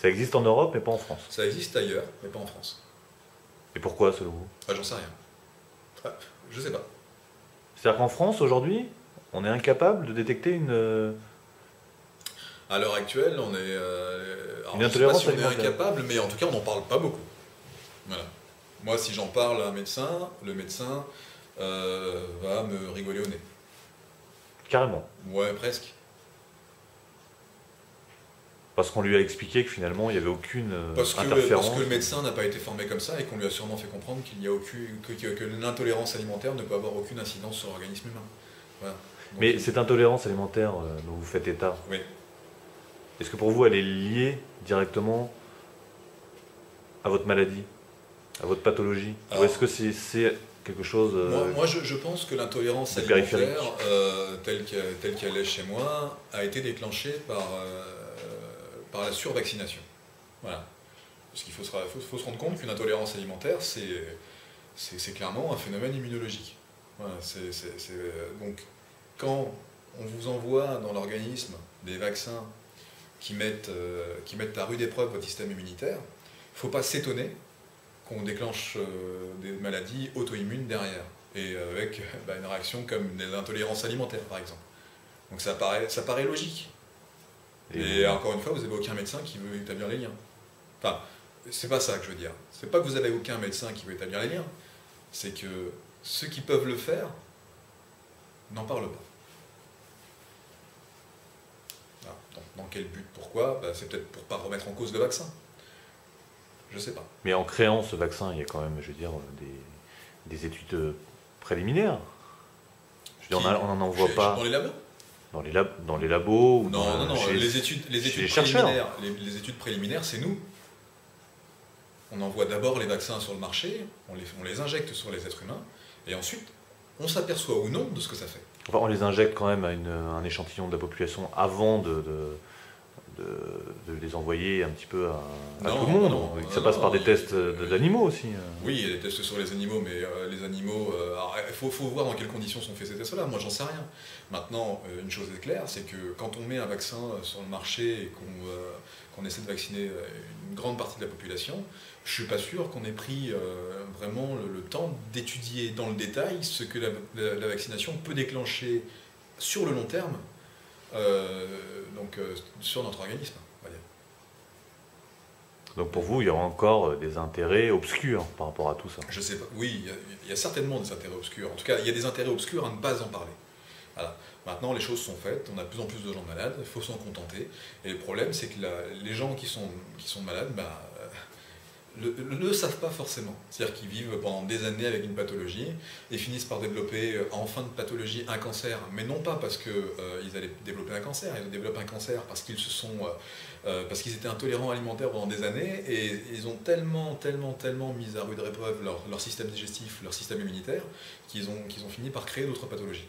Ça existe en Europe, mais pas en France. Ça existe ailleurs, mais pas en France. Et pourquoi, selon vous? Ah, j'en sais rien. Ah, je sais pas. C'est-à-dire qu'en France, aujourd'hui, on est incapable de détecter À l'heure actuelle, on est. une Alors, je sais pas intolérance si on est alimentaire. incapable, mais en tout cas, on n'en parle pas beaucoup. Voilà. Moi, si j'en parle à un médecin, le médecin va me rigoler au nez. Carrément. Ouais, presque. Parce qu'on lui a expliqué que finalement, il n'y avait aucune Parce interférence. que le médecin n'a pas été formé comme ça et qu'on lui a sûrement fait comprendre qu'il y a que l'intolérance alimentaire ne peut avoir aucune incidence sur l'organisme humain. Voilà. Donc, Mais cette intolérance alimentaire dont vous faites état, oui. est-ce que pour vous, elle est liée directement à votre maladie, à votre pathologie? Alors, Ou est-ce que c'est quelque chose moi je pense que l'intolérance de alimentaire, périphérique. telle qu'elle est chez moi, a été déclenchée par la survaccination. Voilà. Parce qu'il faut se rendre compte qu'une intolérance alimentaire, c'est clairement un phénomène immunologique. Voilà, donc, quand on vous envoie dans l'organisme des vaccins qui mettent à rude épreuve votre système immunitaire, il ne faut pas s'étonner qu'on déclenche des maladies auto-immunes derrière, et avec une réaction comme des intolérances alimentaires, par exemple. Donc ça paraît logique. Et encore une fois, vous n'avez aucun médecin qui veut établir les liens. Enfin, c'est pas ça que je veux dire. C'est pas que vous avez aucun médecin qui veut établir les liens. C'est que ceux qui peuvent le faire n'en parlent pas. Alors, dans quel but? Pourquoi? C'est peut-être pour pas remettre en cause le vaccin. Je sais pas. Mais en créant ce vaccin, il y a quand même, je veux dire, des études préliminaires. Je veux dire, on n'en envoie pas Dans les labos? dans les labos ou Non, chez les études les chercheurs. préliminaires, les études préliminaires, c'est nous. On envoie d'abord les vaccins sur le marché, on les injecte sur les êtres humains, et ensuite, on s'aperçoit ou non de ce que ça fait. Enfin, on les injecte quand même à un échantillon de la population avant de les envoyer un petit peu à tout le monde. Ça passe par des tests d'animaux aussi. Oui, il y a des tests sur les animaux, mais les animaux... il faut voir dans quelles conditions sont faits ces tests-là. Moi, j'en sais rien. Maintenant, une chose est claire, c'est que quand on met un vaccin sur le marché et qu'on essaie de vacciner une grande partie de la population, je suis pas sûr qu'on ait pris vraiment le temps d'étudier dans le détail ce que la vaccination peut déclencher sur le long terme, sur notre organisme, on va dire. Donc pour vous, il y aura encore des intérêts obscurs par rapport à tout ça. Je sais pas. Oui, il y a certainement des intérêts obscurs. En tout cas, il y a des intérêts obscurs à ne pas en parler. Voilà. Maintenant, les choses sont faites, on a de plus en plus de gens malades, il faut s'en contenter. Et le problème, c'est que les gens qui sont malades, ne savent pas forcément. C'est-à-dire qu'ils vivent pendant des années avec une pathologie et finissent par développer en fin de pathologie un cancer, mais non pas parce qu'ils allaient développer un cancer, ils développent un cancer parce parce qu'ils étaient intolérants alimentaires pendant des années et ils ont tellement mis à rude épreuve leur système digestif, leur système immunitaire, qu'ils ont fini par créer d'autres pathologies.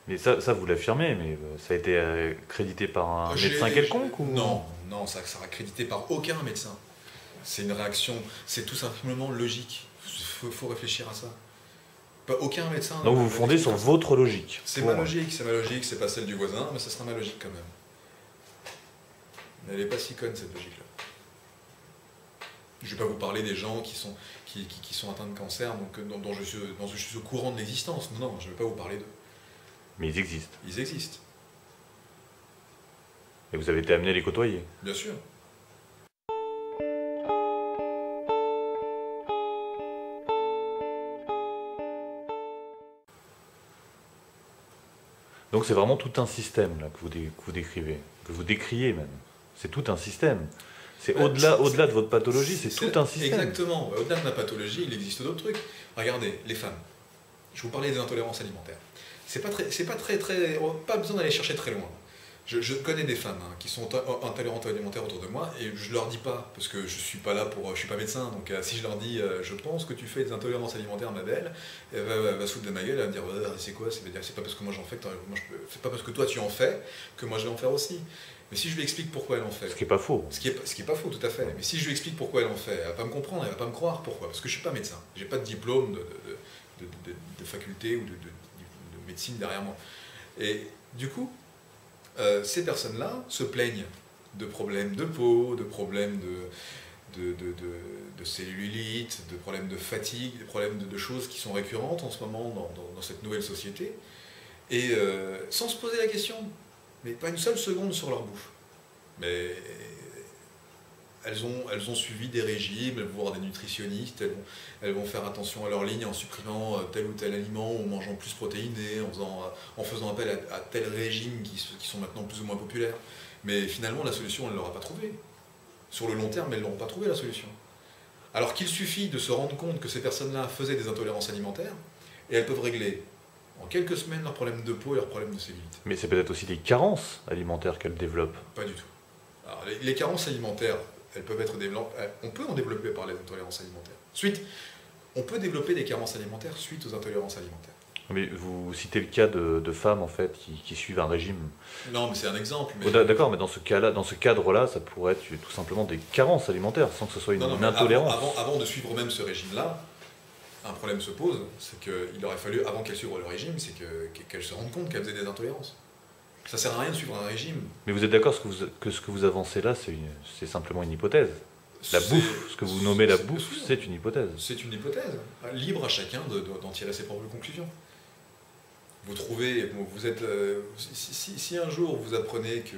Mais ça vous l'affirmez, mais ça a été crédité par un médecin quelconque ou... Non, ça sera crédité par aucun médecin. C'est une réaction, c'est tout simplement logique. Il faut réfléchir à ça. Aucun médecin... Donc vous vous fondez sur votre logique. C'est ma logique, c'est pas celle du voisin, mais ça sera ma logique quand même. Elle n'est pas si conne cette logique-là. Je ne vais pas vous parler des gens qui sont atteints de cancer, dont je suis au courant de l'existence. Non, je ne vais pas vous parler d'eux. Mais ils existent. Ils existent. Et vous avez été amené à les côtoyer. Bien sûr. Donc c'est vraiment tout un système là, que vous décrivez, que vous décriez même. C'est tout un système. C'est au-delà de votre pathologie, c'est tout un système. Exactement. Au-delà de ma pathologie, il existe d'autres trucs. Regardez, les femmes. Je vous parlais des intolérances alimentaires. Pas besoin d'aller chercher très loin. Je connais des femmes qui sont intolérantes alimentaires autour de moi et je leur dis pas, parce que je suis pas médecin, donc si je leur dis je pense que tu fais des intolérances alimentaires, ma belle, elle va se foutre de ma gueule, elle va me dire c'est quoi, c'est pas parce que moi j'en fais c'est pas parce que toi tu en fais que moi je vais en faire aussi. Mais si je lui explique pourquoi elle en fait... Ce qui est pas faux. Ce qui est pas faux, tout à fait. Mais si je lui explique pourquoi elle en fait, elle va pas me comprendre, elle va pas me croire pourquoi. Parce que je suis pas médecin. J'ai pas de diplôme de faculté ou de médecine derrière moi. Et du coup, ces personnes-là se plaignent de problèmes de peau, de problèmes de cellulite, de problèmes de fatigue, de problèmes de choses qui sont récurrentes en ce moment dans cette nouvelle société, et sans se poser la question, mais pas une seule seconde sur leur bouffe. Mais elles ont suivi des régimes, elles vont voir des nutritionnistes, elles vont faire attention à leur ligne en supprimant tel ou tel aliment, ou en mangeant plus protéiné, en faisant appel à tels régimes qui sont maintenant plus ou moins populaires. Mais finalement, la solution, elle ne l'aura pas trouvée. Sur le long terme, elles n'auront pas trouvé la solution. Alors qu'il suffit de se rendre compte que ces personnes-là faisaient des intolérances alimentaires, et elles peuvent régler en quelques semaines leurs problèmes de peau et leurs problèmes de cellulite. Mais c'est peut-être aussi des carences alimentaires qu'elles développent. Pas du tout. Alors, les carences alimentaires, elles peuvent être développées, on peut en développer par les intolérances alimentaires. On peut développer des carences alimentaires suite aux intolérances alimentaires. Mais vous citez le cas de femmes en fait qui suivent un régime. Non, mais c'est un exemple. Oh, d'accord, mais dans ce cas-là, dans ce cadre-là, ça pourrait être tout simplement des carences alimentaires, sans que ce soit une intolérance. Avant de suivre même ce régime-là, un problème se pose, c'est qu'il aurait fallu, avant qu'elles suivent le régime, c'est qu'elles se rendent compte qu'elles faisaient des intolérances. Ça sert à rien de suivre un régime. Mais vous êtes d'accord que ce que vous avancez là, c'est simplement une hypothèse? La bouffe, ce que vous nommez la bouffe, c'est une hypothèse. C'est une hypothèse. Libre à chacun d'en tirer ses propres conclusions. Vous trouvez, vous êtes, si un jour vous apprenez que,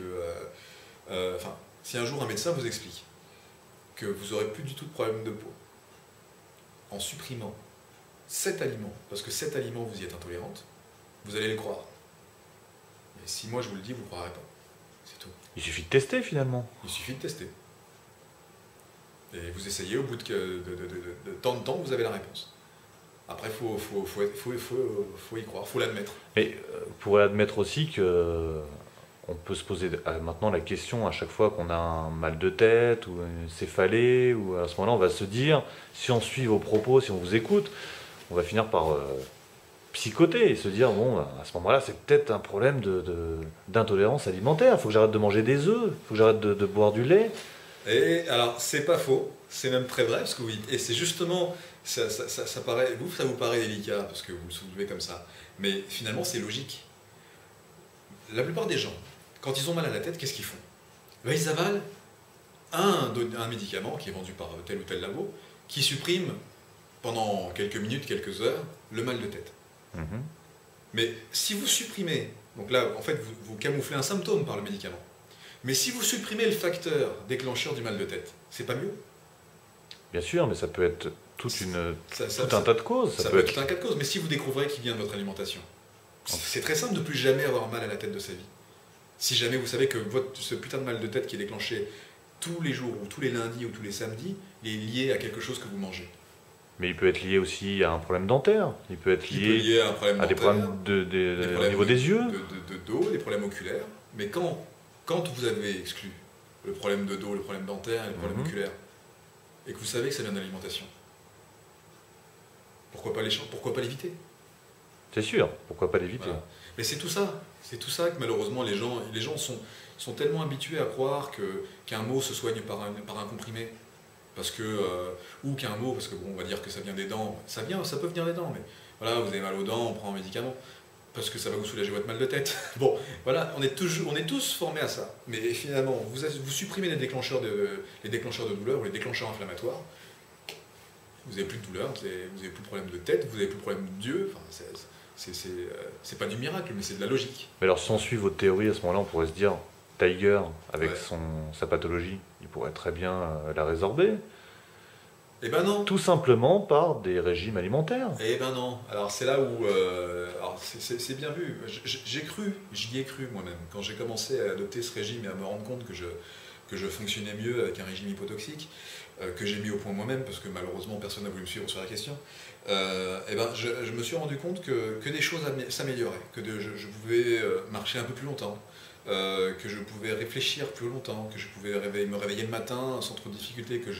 si un jour un médecin vous explique que vous n'aurez plus du tout de problème de peau en supprimant cet aliment, parce que cet aliment vous y êtes intolérante, vous allez le croire. Mais si moi je vous le dis, vous ne croirez pas. C'est tout. Il suffit de tester finalement. Il suffit de tester. Et vous essayez, au bout de tant de temps, vous avez la réponse. Après, il faut y croire, il faut l'admettre. Et vous pourrez admettre aussi que on peut se poser maintenant la question à chaque fois qu'on a un mal de tête ou une céphalée, ou à ce moment-là, on va se dire, si on suit vos propos, si on vous écoute, on va finir par psychoter et se dire, bon, à ce moment-là, c'est peut-être un problème d'intolérance alimentaire, il faut que j'arrête de manger des œufs, il faut que j'arrête de boire du lait. Et alors, c'est pas faux, c'est même très vrai, ce que vous dites. Et c'est justement, ça vous paraît délicat, parce que vous le soulevez comme ça. Mais finalement, c'est logique. La plupart des gens, quand ils ont mal à la tête, qu'est-ce qu'ils font? Ben, ils avalent un médicament qui est vendu par tel ou tel labo, qui supprime, pendant quelques minutes, quelques heures, le mal de tête. Mhm. Mais si vous supprimez, donc là, en fait, vous camouflez un symptôme par le médicament. Mais si vous supprimez le facteur déclencheur du mal de tête, c'est pas mieux? Bien sûr, mais ça peut être tout un tas de causes. Ça peut être tout un tas de causes, mais si vous découvrez qu'il vient de votre alimentation, c'est très simple de plus jamais avoir mal à la tête de sa vie. Si jamais vous savez que ce putain de mal de tête qui est déclenché tous les jours, ou tous les lundis, ou tous les samedis, est lié à quelque chose que vous mangez. Mais il peut être lié aussi à un problème dentaire, il peut être lié à un problème à des problèmes au niveau des yeux. De dos, des problèmes oculaires. Mais quand vous avez exclu le problème de dos, le problème dentaire et le problème oculaire, et que vous savez que ça vient de l'alimentation, pourquoi pas l'éviter? C'est sûr, pourquoi pas l'éviter? Voilà. Mais c'est tout ça que malheureusement les gens sont tellement habitués à croire qu'un mot se soigne par un comprimé, parce que, ou qu'un mot, parce que bon, on va dire que ça vient des dents, ça peut venir des dents, mais voilà, vous avez mal aux dents, on prend un médicament, parce que ça va vous soulager votre mal de tête. Bon, voilà, on est tous formés à ça. Mais finalement, vous supprimez les déclencheurs de douleur ou les déclencheurs inflammatoires, vous n'avez plus de douleur, vous n'avez plus de problème de tête, vous n'avez plus de problème d'yeux. Enfin, c'est pas du miracle, mais c'est de la logique. Mais alors, si on suit votre théorie, à ce moment-là, on pourrait se dire, Tiger, avec sa pathologie, il pourrait très bien la résorber. Eh ben non. Tout simplement par des régimes alimentaires. Eh ben non. Alors c'est là où... c'est bien vu. J'y ai cru moi-même. Quand j'ai commencé à adopter ce régime et à me rendre compte que je fonctionnais mieux avec un régime hypotoxique, que j'ai mis au point moi-même, parce que malheureusement personne n'a voulu me suivre sur la question, je me suis rendu compte que des choses s'amélioraient, que je pouvais marcher un peu plus longtemps, que je pouvais réfléchir plus longtemps, que je pouvais me réveiller le matin sans trop de difficultés, que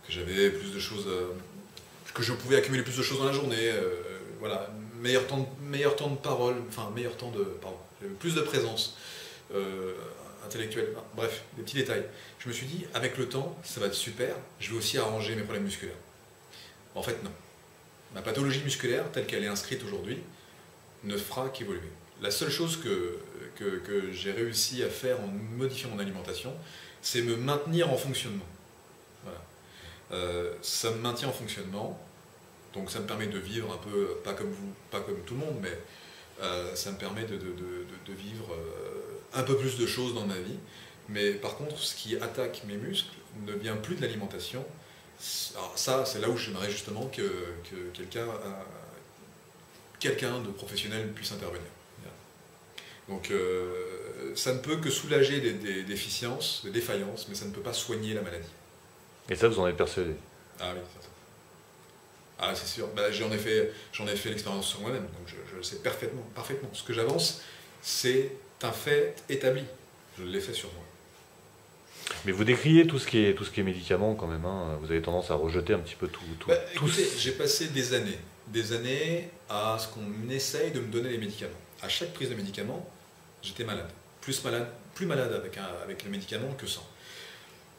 j'avais plus de choses, que je pouvais accumuler plus de choses dans la journée, voilà, meilleur temps de parole, plus de présence intellectuelle, bref, des petits détails. Je me suis dit, avec le temps, ça va être super, je vais aussi arranger mes problèmes musculaires. En fait, non. Ma pathologie musculaire, telle qu'elle est inscrite aujourd'hui, ne fera qu'évoluer. la seule chose que j'ai réussi à faire en modifiant mon alimentation, c'est me maintenir en fonctionnement. Voilà. Ça me maintient en fonctionnement, donc ça me permet de vivre un peu, pas comme vous, pas comme tout le monde, mais ça me permet de vivre un peu plus de choses dans ma vie. Mais par contre, ce qui attaque mes muscles ne vient plus de l'alimentation. Alors ça, c'est là où j'aimerais justement que quelqu'un de professionnel puisse intervenir. Donc ça ne peut que soulager des déficiences, des défaillances, mais ça ne peut pas soigner la maladie. Et ça, vous en êtes persuadé? Ah oui, c'est ça. Ah, c'est sûr. Bah, j'en ai fait l'expérience sur moi-même, donc je sais parfaitement. Ce que j'avance, c'est un fait établi. Je l'ai fait sur moi. Mais vous décriez tout ce qui est médicaments quand même, hein. Vous avez tendance à rejeter un petit peu tout. Bah, écoutez, j'ai passé des années à ce qu'on essaye de me donner les médicaments. À chaque prise de médicament, j'étais malade. Plus malade avec le médicament que sans.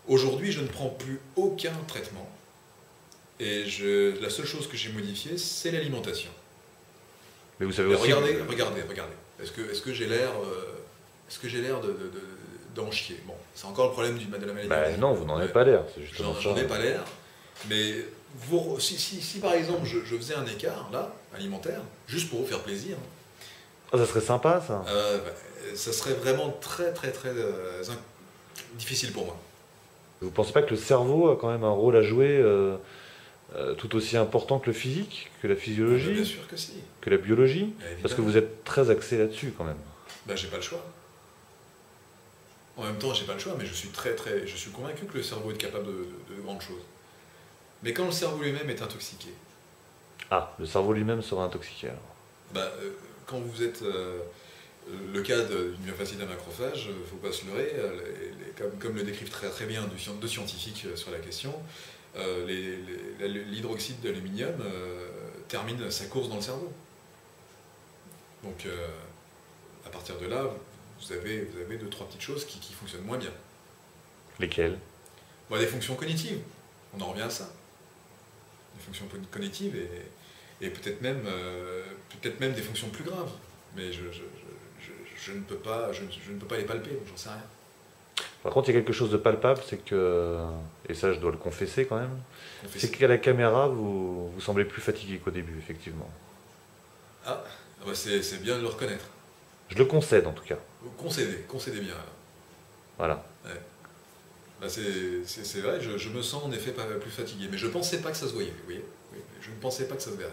Aujourd'hui, je ne prends plus aucun traitement. Et la seule chose que j'ai modifiée, c'est l'alimentation. Mais vous savez aussi... Regardez. Est-ce que j'ai l'air d'en chier? Bon, c'est encore le problème de la maladie. Bah non, vous n'en avez pas l'air, c'est justement ça. J'en ai pas l'air. Mais si par exemple je faisais un écart, là, alimentaire, juste pour vous faire plaisir... Ah, ça serait sympa, ça. Ça serait vraiment très difficile pour moi. Vous pensez pas que le cerveau a quand même un rôle à jouer tout aussi important que le physique, que la physiologie, Bien sûr que si. que la biologie? Évidemment. Parce que vous êtes très axé là-dessus quand même. Ben, j'ai pas le choix. En même temps, j'ai pas le choix, mais je suis convaincu que le cerveau est capable de grandes choses. Mais quand le cerveau lui-même est intoxiqué... Ah, le cerveau lui-même sera intoxiqué alors. Ben, quand vous êtes... le cas d'une myofasciite à macrophage, il ne faut pas se leurrer, comme le décrivent très bien deux scientifiques sur la question, l'hydroxyde d'aluminium termine sa course dans le cerveau. Donc, à partir de là, vous avez 2-3 petites choses qui fonctionnent moins bien. Lesquelles? Bon, des fonctions cognitives, on en revient à ça. Des fonctions cognitives et peut-être même des fonctions plus graves. Mais je ne peux pas les palper, donc j'en sais rien. Par contre, il y a quelque chose de palpable, c'est que, et ça je dois le confesser quand même, c'est qu'à la caméra, vous semblez plus fatigué qu'au début, effectivement. Ah, bah c'est bien de le reconnaître. Je le concède en tout cas. Concédez bien. Alors. Voilà. Ouais. Bah c'est vrai, je me sens en effet pas plus fatigué, mais je ne pensais pas que ça se voyait, vous voyez. Oui, je ne pensais pas que ça se verrait.